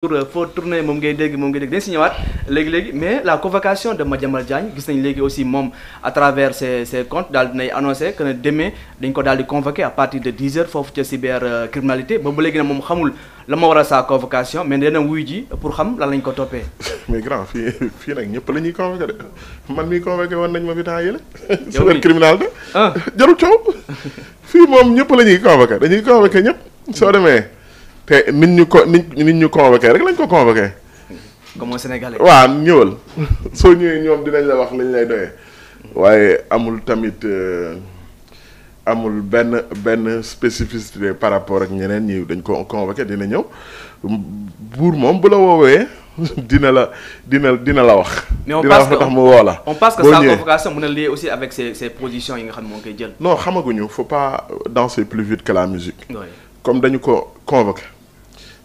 foo tourné moom ngay dégg dañ si ñëwaat léegi mais la convocation de Madiambal Diagne gis nañ léegi aussi moom à travers ses comptes daal dinay annoncé que ne demain dañ ko daal di convoqué à partir de 10 heures foofu ca cybercriminalité ba léegi nag moom xamul la ma waral sa convocation mais dana wuy ji pour xam lan lañ ko toppee. mais grand fii nag ñëpp la ñuy convoqué de man mii convoqué woon nañ ma fi temps yële. cybercriminalité jarul coow fii moom ñëpp la ñuy convoqué dañuy convoqué ñëpp soo demee. te nit ñu convoqué rek lañ ko convoqué. comme sénégalais. waaw ñëwal soo ñëwee ñoom dinañ la wax lañ lay doyee. waaye amul tamit amul benn spécificité par rapport ak ñeneen ñi dañ ko convoqué dina ñëw buur moom bu la woowee dina la wax. mais on dina wax tax mu woo la. on pense que sa convocation mën na lié aussi avec ses positions yi nga xam ne moo koy jël. non xamaguñu faut pas danser plus vite que la musique. Oui. comme dañu ko convoqué.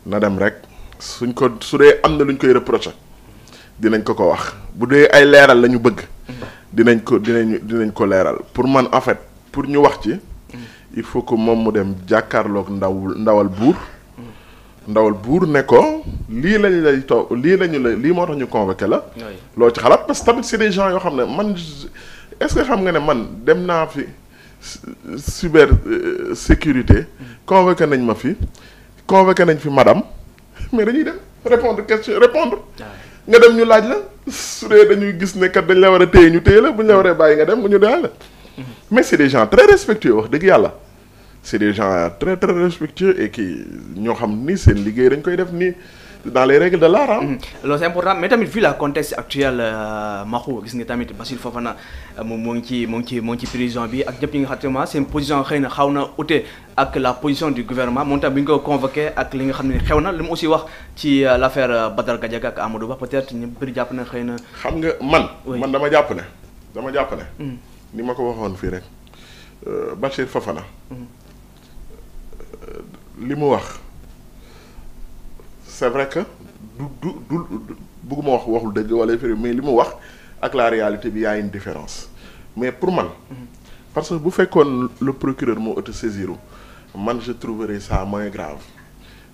na dem rek su dee am na lu ñu koy reproché dinañ ko wax bu dee ay leeral la ñu bëgg dinañ ko leeral pour man en fait pour ñu wax ci il faut que moom mu dem jàkkaarloog ndawal buur ne ko lii lañ lay toog lii moo tax ñu convoqué la loo ci xalaat parce que tamit c'est des gens yoo xam ne man est-ce que xam nga ne man dem naa fi cyber sécurité convoqué nañ ma fi convoqué nañ fi madame mais dañuy dem répondre nga dem ñu laaj la su dee dañuy gis ne kat dañ la war a téye ñu téye la bu ñu la waree bàyyi nga dem ñu daal la mais c'est des gens très respectueux wax dëgg yàlla c'est des gens très très respectueux et qui ñoo xam ni seen liggéey dañ koy def nii dans les règles de l'art. loolu c'est important mais tamit vu la contexte actuel Maxu gis nga tamit Bassirou Fofana moom moo ngi ci prison bi ak ñëpp ñi nga xam ne seen position xëy na xaw na ute ak la position du gouvernement moom tamit bi ñu ko convoqué ak li nga xam ne xew na li mu aussi wax ci l'affaire Badara Gadiaga ak Amadou Ba peut-être ñu bëri jàpp na xëy na. xam nga man dama jàpp ne. ni ma ko waxoon fii rek Bassirou Fofana. li mu wax. c'est vrai que du bëgguma waxul dëgg wala firi mais li mu wax ak la réalité bi y a une différence mais pour man parce que bu fekkoon le procureur moo autosaisir man je trouverais ça moins grave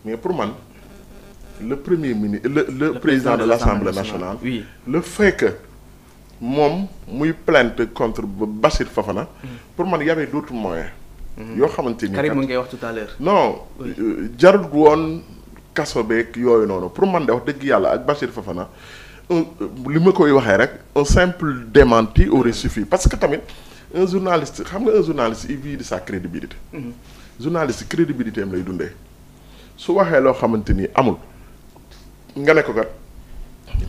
mais pour man le premier ministre le président de l'Assemblée nationale oui. Le fait que moom muy plainte contre Bassirou Fofana pour man y avait d'autres moyens yoo xamante ni Karim mu ngi wax tout à l'heure non jarul woon kaso beeg yooyu noonu pour man de wax dëgg yàlla ak Bassirou Fofana li ma koy waxee rek un simple démenti aurait suffi parce que tamit un journaliste xam nga un journaliste il vit de sa crédibilité. Journaliste crédibilité am lay dundee su waxee loo xamante ni amul nga ne ko kat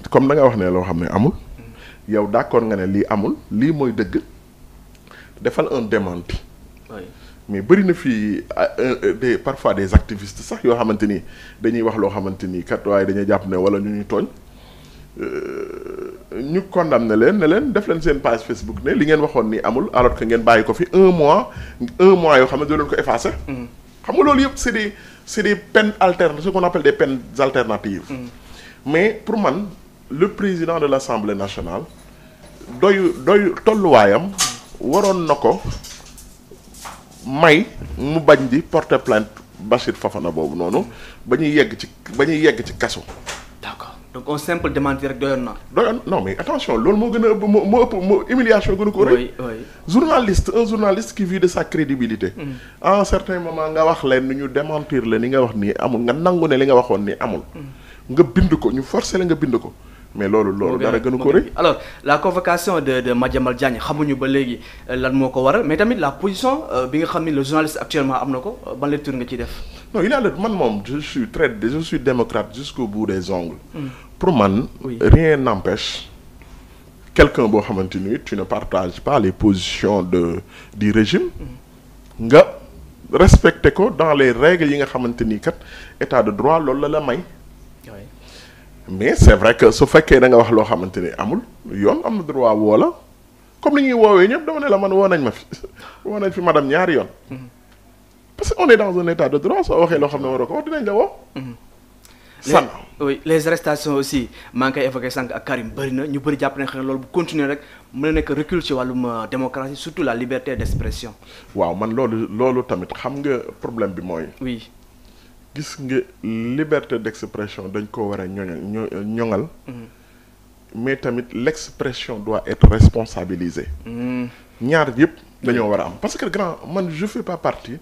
comme da nga wax ne loo xam ne amul yow d'accord nga ne lii amul lii mooy dëgg defal un démenti. mais bëri na fii parfois des activistes sax yoo xamante ni dañuy wax loo xamante ni kat waaye dañuy jàpp ne wala ñu tooñ ñu condamné leen ne leen def leen seen page Facebook ne li ngeen waxoon ni amul alors que ngeen bàyyi ko fi un mois yoo xam ne doo leen ko effacé. xam nga loolu yëpp c'est des peines alternatives ce qu'on appelle des peines alternatives. mais pour man le président de l'Assemblée nationale doy tolluwaayam waroon na ko. mu bañ di porter plainte Bassirou Fofana boobu noonu ba ñuy yegg ci kaso. d'accord donc un simple démenti rek doyoon na. non mais attention loolu moo gën a ëpp moo ëpp humiliation gën a ko rëy. un journaliste qui vit de sa crédibilité. à un certain moment nga wax leen ni ñu démentir la ni nga wax nii amul nga nangu ne li nga waxoon nii amul. nga bind ko ñu forcer la nga bind ko. mais loolu dara gënu ko rëy. alors la convocation de Madiambal Diagne xamuñu ba léegi lan moo ko waral mais tamit la position bi nga xam ni le journaliste actuellement am na ko ban lecture nga ciy def. non man moom je suis démocrate jusqu'au bout des ongles. pour man. Oui. Rien n'empêche quelqu'un boo xamante ni tu ne partages pas les positions du régime. nga respecter ko dans les règles yi nga xamante ni kat état de droit loolu la may. mais c'est vrai que su fekkee da nga wax loo xamante ni amul yoon am na droit woo la comme ni ñuy woowee ñëpp dama ne la man woo nañ ma fi woo nañ fi madame ñaari yoon. parce que on est dans un état de droit soo waxee loo xam ne waroo ko wax dinañ la woo. les arrestations aussi maa ngi koy évoqué sànq ak Karim bëri na ñu bëri jàpp ne xëy na loolu bu continuer rek mën na nekk recul ci wàllum démocratie surtout la liberté d'expression. waaw man loolu tamit xam nga problème bi mooy. oui. gis nga liberté d'expression dañ ko war a ñoŋal mais tamit l'expression doit être responsabilisée. ñaar yëpp dañoo war a am parce que grand man je fais pas partie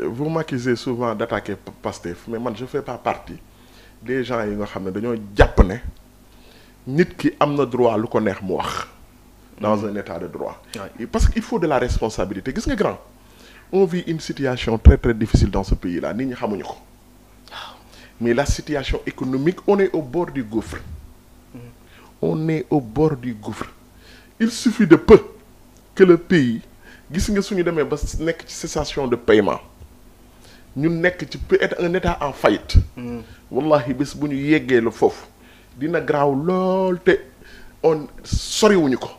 vous m'accusez souvent d'attaquer Pastef mais man je fais pas partie des gens yi nga xam ne dañoo jàpp ne nit ki am na droit lu ko neex mu wax dans un état de droit. Parce qu'il faut de la responsabilité gis nga grand on vit une situation très très difficile dans ce pays là nit ñi xamuñu ko mais la situation économique on est au bord du gouffre. On est au bord du gouffre. Il suffit de peu que le pays gis nga suñu demee ba nekk ci cessation de paiement ñu nekk ci peut être un état en faillite. wallahi bés bu ñu yeggee la foofu dina garaaw lool te on soriwuñu ko.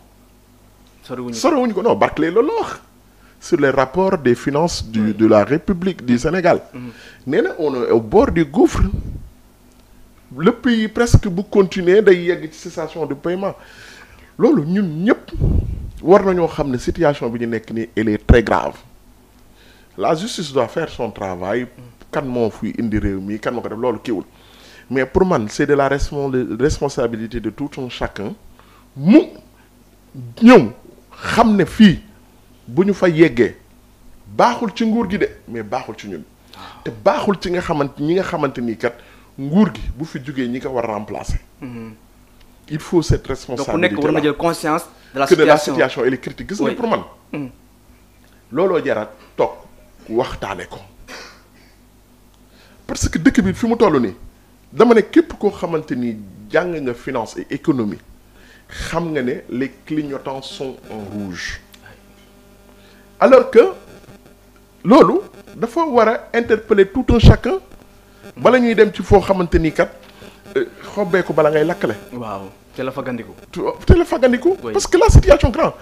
soriwuñu ko non Barclay loolu la wax sur les rapports des finances de la République du Sénégal. nee na on est au bord du gouffre. Le pays presque bu continuer day yegg ci cessation de paiement loolu ñun ñëpp war nañoo xam ne situation bi ñu nekk nii elle est très grave la justice doit faire son travail kan moo fuy indi réew mi kan moo ko def loolu kiiwul mais pour man c'est de la responsabilité de tout un chacun mu ñëw xam ne fii bu ñu fa yeggee baaxul ci nguur gi de mais baaxul ci ñun te baaxul ci ñi nga xamante nii kat nguur gi bu fi jógee ñi ko war a remplacer. Il faut cette responsabilité donc ku nekk war na jël conscience de la situation elle est critique gis nga pour man. looloo jaraat toog waxtaane ko parce que dëkk bi fi mu toll nii dama ne képp koo xamante ni jàng nga finance et économie xam nga ne les clignotants sont en rouge alors que loolu dafa war a interpeller tout un chacun. bala ñuy dem ci foo xamante ni kat xobbeeku bala ngay lakkale. waaw te la fagandiku. parce que la situation grande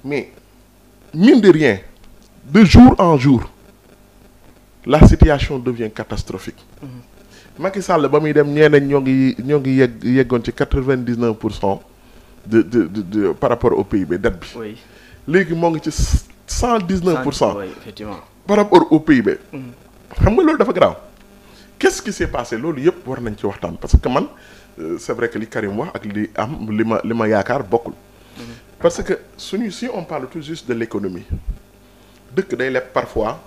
mais mine de rien de jour en jour la situation devient catastrophique. Macky Sall ba muy dem ñeneen ñoo ngi yeggoon ci 99% de par rapport au PIB dette bi. oui léegi moo ngi ci 119%. oui effectivement par rapport au PIB. xam nga loolu dafa grave. Qu'est-ce qui s'est passé loolu yëpp war nañ ci waxtaan parce que man c'est vrai que li Karim wax ak li ma yaakaar bokkul. parce que si on parle tout juste de l'économie dëkk day leb parfois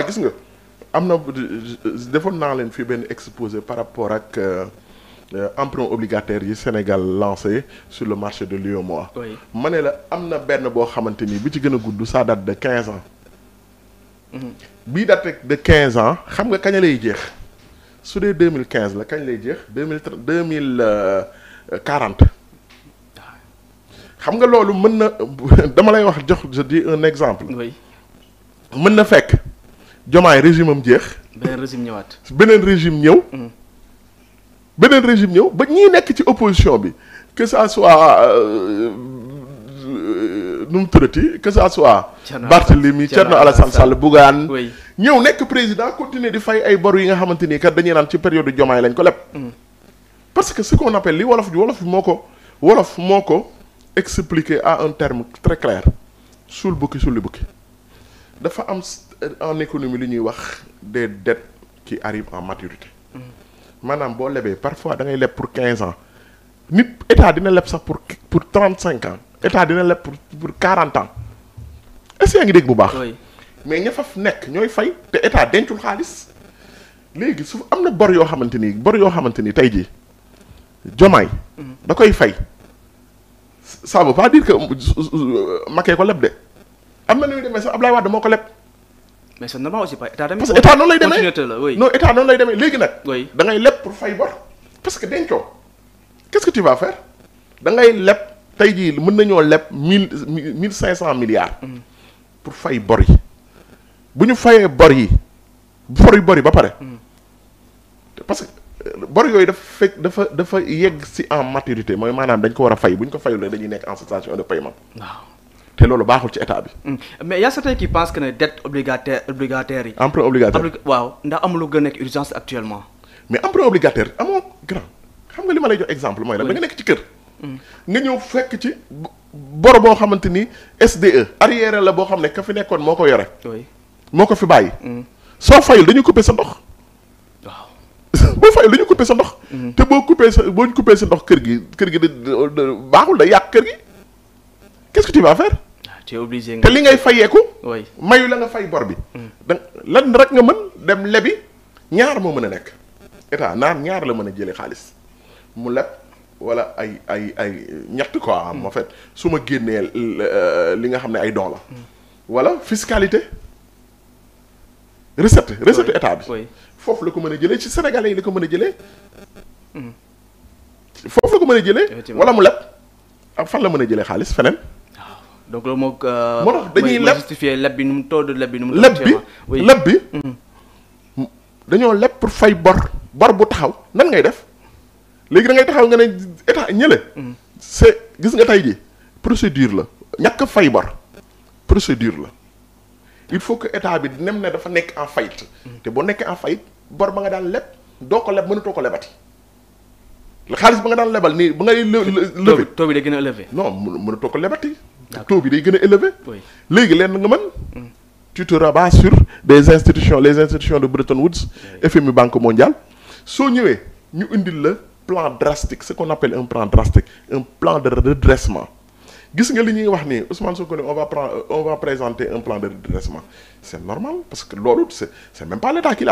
gis nga am na defoon naa leen fii benn exposé par rapport ak emprunt obligataire yi Sénégal lancé sur le marché de l'UEMOA. ma ne la am na benn boo xamante ni bi ci gën a gudd ça date de 15 ans. bii date de 15 ans xam nga kañ lay jeex. su dee 2015 la kañ lay jeex 2040 xam nga loolu mën na dama lay wax je dis un exemple. oui mën na fekk Diomaye régime am jeex. beneen régime ñëwaat. beneen régime ñëw ba ñii nekk ci opposition bi que ça soit nu mu tuddati que ça soit. Barthélemy Thierno Alassane Sall Bougane. ñëw nekk président continuer di fay ay bor yi nga xamante ni kat dañuy naan ci période Diomaye lañ ko leb. parce que ce qu'on appelle li wolof moo ko expliquer à un terme très clair suul bukki dafa am en économie li ñuy wax des dettes qui arrivent en maturité. maanaam boo lebee parfois da ngay leb pour 15 ans nit état dina leb sax pour 35 ans état dina leb pour 40 ans est-ce que yaa ngi dégg bu baax. mais ña fa nekk ñooy fay te état dencul xaalis léegi su am na bor yoo xamante ni tey jii Diomaye da koy fay ça veut pas dire que Macky ko leb de am na nu muy demee sax Ablaye Wade moo ko leb. mais c'est normal aussi parce que état noonu lay demee état noonu lay demee léegi nag. da ngay leb pour fay bor parce que dencoo qu'est-ce que tu vas faire da ngay leb tey jii mën nañoo leb 1500 milliards. pour fay bor yi. bu ñu fayee bor yi ba pare parce que bor yooyu dafa yegg ci en maturité mooy maanaam dañ ko war a fay bu ñu ko fayul dañuy nekk en situation de paiement. waaw te loolu baaxul ci état bi. mais y a certains qui pensent que ne dette obligataire yi. emprunt obligataire waaw ndax amul lu gën a nekk urgence actuellement. mais emprunt obligataire amoo grand xam nga li ma lay jox exemple mooy la da nga nekk ci kër. nga ñëw fekk ci bor boo xamante ni SDE arrière la boo xam ne ka fi nekkoon moo ko yore. moo ko fi bàyyi. soo fayul dañu couper sa ndox. waaw boo fayul dañu couper sa ndox. te boo ñu couper sa ndox kër gi baaxul day yàq kër gi qu'est-ce que tu vas faire. tu es obligé te li ngay fayeeku. oui mayu la nga fay bor bi. lan rek nga mën dem lebi ñaar moo mën a nekk état ñaar la mën a jëlee xaalis mu leb wala ay ñett quoi en fait su ma génnee li nga xam ne ay don la. wala fiscalité recette état bi. foofu la ko mën a jëlee ci sénégalais yi la ko mën a jëlee. foofu la ko mën a jëlee. wala mu leb ak fan la mën a jëlee xaalis feneen. donc loolu moo tax dañuy leb justifier leb bi nu mu taux de leb bi nu mu. leb bi dañoo leb pour fay bor bu taxaw nan ngay def léegi da ngay taxaw nga ne état ñële. c'est gis nga tey ji procédure la ñàkk fay bor procédure la il faut que état bi nem ne dafa nekk en faillite. te boo nekkee en faillite bor ba nga daan leb doo ko leb mënatoo ko lebati. xaalis ba nga daan lebal nii ba ngay levé taux bi day gën a élevé. non mënatoo ko lebati. taux bi day gën a élevé. léegi leen nga mën. tu te rabats sur les institutions de Bretton Woods. FMI Banque mondiale. soo ñëwee ñu indil la plan drastique ce qu'on appelle un plan drastique un plan de redressement gis nga li ñuy wax nii Ousmane Sonko ne on va présenter un plan de redressement c'est normal parce que loolu c'est même pas l'État qui l'a